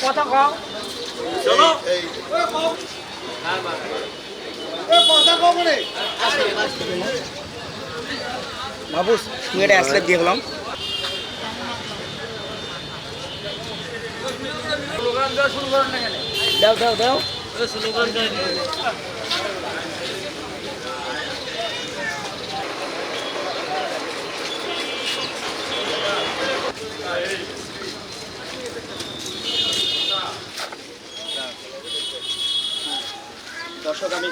কথা কও চলো বাবু তুই এটা আসলে দিয়ে গেলাম দাও দাও দাও দর্শক আমি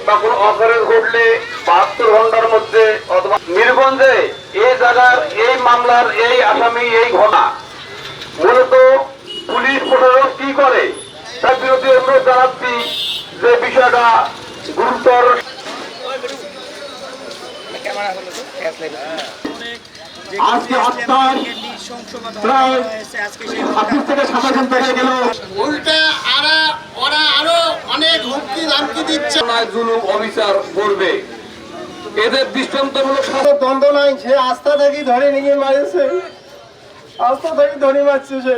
বা কোনো অকারেন্স ঘটলে 72 ঘন্টার মধ্যে অথবা মিরগঞ্জে এই জায়গার এই মামলার এই আসামি এই ঘটনা মূলত পুলিশ প্রশাসন কি করে তার বিরুদ্ধে অনুরোধ জানাচ্ছি যে বিষয়টা গুরুতর। আজকে হত্যার প্রায় 26 থেকে 27 ঘন্টা হয়ে গেল। উল্টে ওরা আরো অনেক হুমকি ধামকি দিচ্ছে। জুলুম অবিচার করবে, এদের দৃষ্টান্তমূলক দ্বন্দ্ব নাই, সে আস্থা থেকে ধরে নিয়ে মারিছে, আস্থা থেকে ধরে মারছে সে।